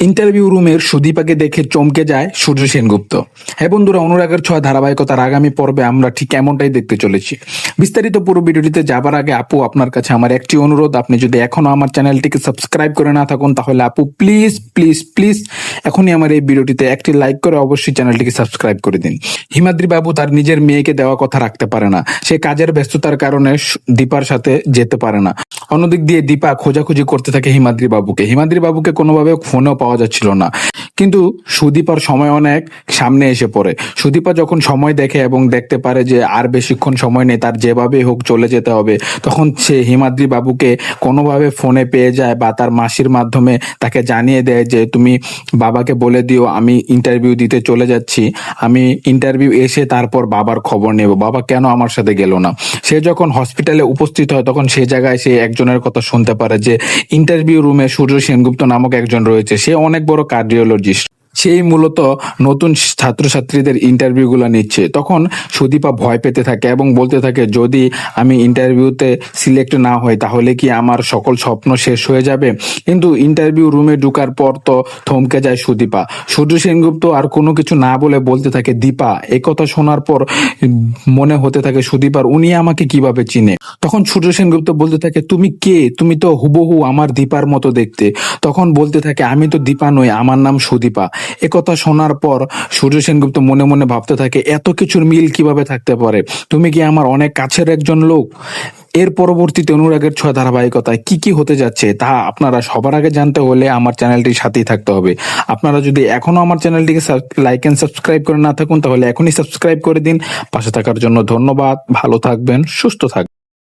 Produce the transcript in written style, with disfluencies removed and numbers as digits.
Interview রুমের সুদীপাকে দেখে চমকে যায় সূর্য সেনগুপ্ত। হ্যাঁ বন্ধুরা, অনুরাগের ছোঁয়া ধারাবাহিকতার আগামী পর্বে আমরা ঠিক এমনটাই দেখতে চলেছি। বিস্তারিত পুরো ভিডিওটিতে যাবার আগে আপু আপনার কাছে আমার একটি অনুরোধ, আপনি যদি এখনো আমার চ্যানেলটিকে সাবস্ক্রাইব করে না থাকুন তাহলে আপু প্লিজ প্লিজ প্লিজ এখনই আমার এই ভিডিওটিতে একটি লাইক করে অবশ্যই চ্যানেলটিকে সাবস্ক্রাইব করে দিন। হিমাদ্রি বাবু তার নিজের মেয়েকে দেওয়া কথা রাখতে পারে না, সে কাজের ব্যস্ততার কারণে দীপার সাথে যেতে পারে না। অন্যদিক দিয়ে দীপা খোঁজাখুঁজি করতে থাকে হিমাদ্রি বাবুকে কোনোভাবে ফোনেও পাওয়া যাচ্ছিল না। কিন্তু সুদীপার সময় অনেক সামনে এসে পড়ে। সুদীপা যখন সময় দেখে এবং দেখতে পারে যে আর বেশিক্ষণ সময় নেই, তার যেভাবে হোক চলে যেতে হবে, তখন সে হিমাদ্রি বাবুকে কোনোভাবে ফোনে পেয়ে যায় বা তার মাসির মাধ্যমে তাকে জানিয়ে দেয় যে তুমি বাবাকে বলে দিও আমি ইন্টারভিউ দিতে চলে যাচ্ছি, আমি ইন্টারভিউ এসে তারপর বাবার খবর নেব, বাবা কেন আমার সাথে গেল না। সে যখন হসপিটালে উপস্থিত হয় তখন সে জায়গায় সে একজনের কথা শুনতে পারে যে ইন্টারভিউ রুমে সূর্য সেনগুপ্ত নামক একজন রয়েছে, সে অনেক বড় কার্ডিওলজিস্ট, সেই মূলত নতুন ছাত্রছাত্রীদের ইন্টারভিউ গুলো নিচ্ছে। তখন সুদীপা ভয় পেতে থাকে এবং বলতে থাকে যদি আমি ইন্টারভিউতে সিলেক্ট না হই তাহলে কি আমার সকল স্বপ্ন শেষ হয়ে যাবে। কিন্তু ইন্টারভিউ রুমে ঢুকার পর তো থমকে যায় সুদীপা। সূর্য সেনগুপ্ত আর কোনো কিছু না বলে বলতে থাকে দীপা। একথা শোনার পর মনে হতে থাকে সুদীপার উনি আমাকে কিভাবে চিনে। তখন সূর্য সেনগুপ্ত বলতে থাকে তুমি কে, তুমি তো হুবহু আমার দীপার মতো দেখতে। তখন বলতে থাকে আমি তো দীপা নই, আমার নাম সুদীপা। একথা শোনার পর সূর্য সেনগুপ্ত মনে মনে ভাবতে থাকে এত কিছুর মিল কিভাবে থাকতে পারে, তুমি কি আমার অনেক কাছের একজন লোক। এর পরবর্তীতে অনুরাগের ছোঁয়া ধারাবাহিকতায় কি কি হতে যাচ্ছে তা আপনারা সবার আগে জানতে হলে আমার চ্যানেলটির সাথেই থাকতে হবে। আপনারা যদি এখনো আমার চ্যানেলটিকে লাইক এন্ড সাবস্ক্রাইব করে না থাকুন তাহলে এখনই সাবস্ক্রাইব করে দিন। পাশে থাকার জন্য ধন্যবাদ। ভালো থাকবেন, সুস্থ থাকবেন।